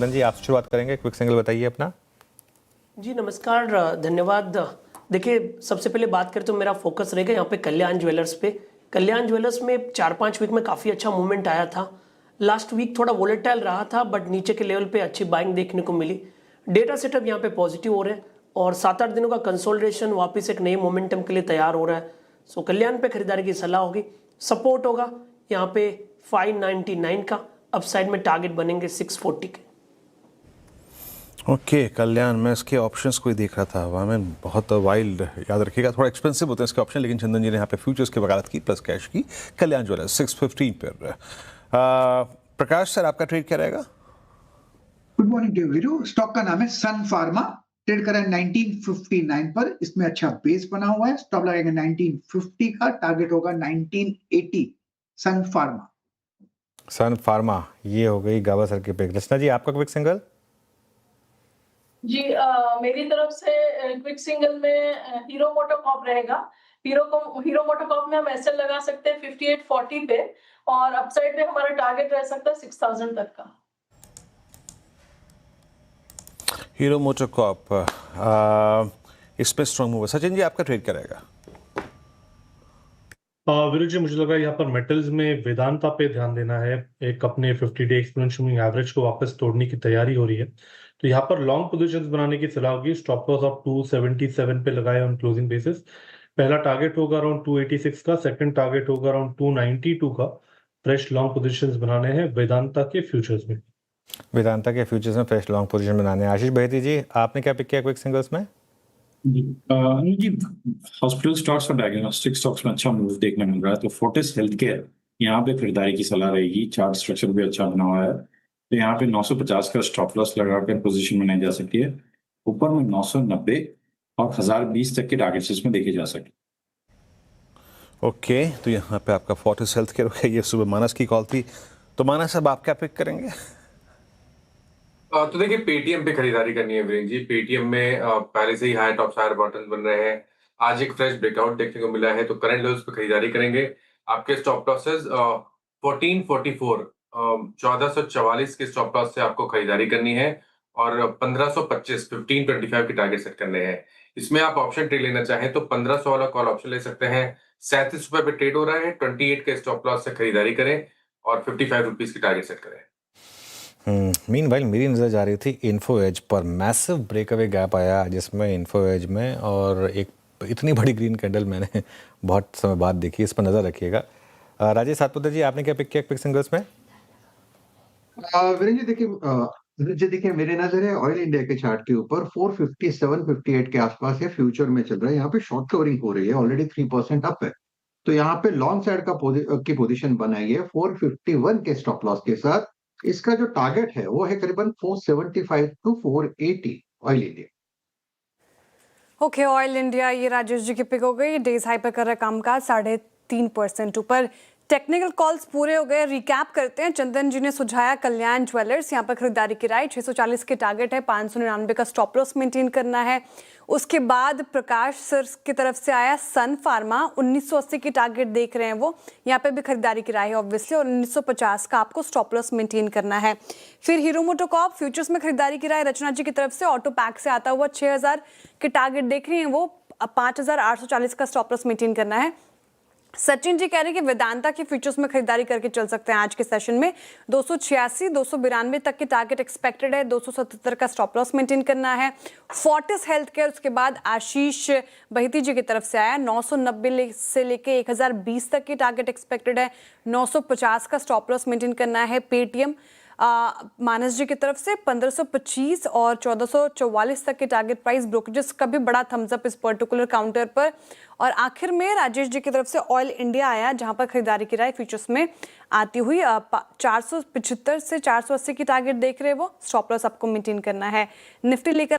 चंदन जी, आप शुरुआत करेंगे, क्विक सिंगल बताइए अपना। जी नमस्कार, धन्यवाद। देखिए, सबसे पहले बात करें तो मेरा फोकस रहेगा यहाँ पे कल्याण ज्वेलर्स पे। कल्याण ज्वेलर्स में 4-5 वीक में काफ़ी अच्छा मूवमेंट आया था। लास्ट वीक थोड़ा वोलेटाइल रहा था, बट नीचे के लेवल पे अच्छी बाइंग देखने को मिली। डेटा सेटअप यहाँ पे पॉजिटिव हो रहे हैं और 7-8 दिनों का कंसोलिडेशन वापस एक नए मोमेंटम के लिए तैयार हो रहा है। सो कल्याण पे खरीदारी की सलाह होगी। सपोर्ट होगा यहाँ पे 599 का, अपसाइड में टारगेट बनेंगे 640 के। ओके कल्याण, मैं इसके ऑप्शंस को ही देख रहा था, हवा में बहुत वाइल्ड, याद रखिएगा थोड़ा एक्सपेंसिव होते हैं इसके ऑप्शन, लेकिन चंदन जी ने यहाँ पे फ्यूचर्स की वकालत की प्लस कैश की। कल्याण ज्वेलर्स 615 पर। प्रकाश सर, आपका ट्रेड क्या रहेगा? Good morning to Veeru. Stock का नाम है सन फार्मा, ट्रेड करा है 1959 पर। इसमें अच्छा बेस बना हुआ है, स्टॉप लगेगा 1950 का, टारगेट होगा 1980। सन फार्मा। सन फार्मा, ये हो गई गावा सर की पिक। रचना जी, आपका क्विक सिंगल? जी मेरी तरफ से क्विक सिंगल में हीरो मोटोकॉर्प रहेगा। हीरो मोटोकॉर्प में हम एसएल लगा सकते हैं 5840 पे, और अपसाइड पे हमारा टारगेट रह सकता है 6000 तक का। हीरो मोटोकॉर्प, इस पे स्ट्रॉन्ग मूव है। सचिन जी, आपका ट्रेड क्या रहेगा? वीरू जी, मुझे लगा यहाँ पर मेटल्स में वेदांता पे ध्यान देना है। एक अपने 50 डे एक्सपोनेंशियल मूविंग एवरेज को वापस तोड़ने की तैयारी हो रही है, तो यहाँ पर लॉन्ग पोजीशंस बनाने की सलाह होगी। स्टॉप लॉस आप 277 पे लगाए ऑन क्लोजिंग बेसिस। पहला टारगेट होगा अराउंड 286 का, सेकंड टारगेट होगा अराउंड 292 का। फ्रेश लॉन्ग पोजीशंस बनाने हैं वेदांता के फ्यूचर्स में। वेदांता के फ्यूचर्स में फ्रेश लॉन्ग पोजीशन बनाने हैं। आशीष बहेती जी, आपने क्या पिक किया क्विक सिंगल्स में? जी हॉस्पिटल स्टॉक्स और डायग्नोस्टिक स्टॉक्स में अच्छा मूव देखने मिल रहा है, तो फोर्टिस हेल्थ केयर यहाँ पे खरीदारी की सलाह रहेगी। चार्ट स्ट्रक्चर भी अच्छा बना हुआ है, तो यहाँ पे 950 का स्टॉप लॉस लगाकर पोजीशन बनाई जा सकती है। ऊपर में 990 और 1020 तक के टारगेट्स इसमें देखे जा सकते हैं। ओके, तो यहाँ पे आपका फोर्टिस हेल्थ केयर हो गया। ये सुबह मानस की कॉल थी, तो मानस अब आप क्या पिक करेंगे? तो देखिए, पेटीएम पे खरीदारी करनी है वीरेंद्र जी। पेटीएम में पहले से ही हाई टॉप हायर बॉटम बन रहे हैं। आज एक फ्रेश ब्रेकआउट देखने को मिला है, तो करंट लेवल्स पे खरीदारी करेंगे। आपके स्टॉप लॉसेस 1444 1444 के स्टॉप लॉस से आपको खरीदारी करनी है, और 1525 1525 के टारगेट सेट करने हैं। इसमें आप ऑप्शन ट्रेड लेना चाहें तो 1500 वाला कॉल ऑप्शन ले सकते हैं। 37 रुपए पे ट्रेड हो रहा है। 28 के स्टॉप लॉस से खरीदारी करें और 55 रुपीज की टारगेट सेट करें। मीनवाइल मेरी नज़र जा रही थी इन्फो एज पर। मैसिव ब्रेकअवे गैप आया जिसमें इन्फो एज में, और एक इतनी बड़ी ग्रीन कैंडल मैंने बहुत समय बाद देखी। इस पर नज़र रखिएगा। राजेश सातपुत्र जी, आपने क्या पिक किया क्विक सिंगल्स में? वीरेंद्र जी देखिए, मेरे नजर है ऑयल इंडिया के चार्ट के ऊपर 457-58 के आसपास है, फ्यूचर में चल रहा है। यहाँ पे शॉर्ट कवरिंग हो रही है, ऑलरेडी 3% अप है, तो यहाँ पे लॉन्ग साइड की पोजीशन बनाई है 451 के स्टॉप लॉस के साथ। इसका जो टारगेट है वो है करीबन 475 to 480 oil India. Okay, oil India ये राजेश जी की पिक हो गई। डेज हाई पर कर रहा है कामकाज 3.5% ऊपर। टेक्निकल कॉल्स पूरे हो गए, रिकैप करते हैं। चंदन जी ने सुझाया कल्याण ज्वेलर्स, यहाँ पर खरीदारी की राय। 640 के टारगेट है, 599 का स्टॉप लॉस मेंटेन करना है। उसके बाद प्रकाश सर की तरफ से आया सन फार्मा, 1980 की टारगेट देख रहे हैं वो, यहाँ पे भी खरीदारी की राय है ऑब्वियसली, और 1950 का आपको स्टॉप लॉस मेंटेन करना है। फिर हीरो मोटोकॉर्प फ्यूचर्स में खरीदारी की राय रचना जी की तरफ से। ऑटो पैक से आता हुआ 6000 के टारगेट देख रही हैं वो, 5840 का स्टॉप लॉस मेंटेन करना है। सचिन जी कह रहे हैं कि वेदांता के फ्यूचर्स में खरीदारी करके चल सकते हैं आज के सेशन में। 286 292 तक की टारगेट एक्सपेक्टेड है, 277 का स्टॉप लॉस मेंटेन करना है। फोर्टिस हेल्थ केयर, उसके बाद आशीष बहिती जी की तरफ से आया 990 से लेके 1020 तक की टारगेट एक्सपेक्टेड है, 950 का स्टॉप लॉस मेंटेन करना है। पेटीएम मानस जी की तरफ से 1525 और 1444 तक के टारगेट प्राइस। ब्रोकरेजेस का भी बड़ा थम्स अप इस पर्टिकुलर काउंटर पर। और आखिर में राजेश जी की तरफ से ऑयल इंडिया आया, जहां पर खरीदारी की राय फ्यूचर्स में आती हुई 475 से 480 की टारगेट देख रहे हैं वो, स्टॉप लॉस आपको मेंटेन करना है। निफ्टी लेकर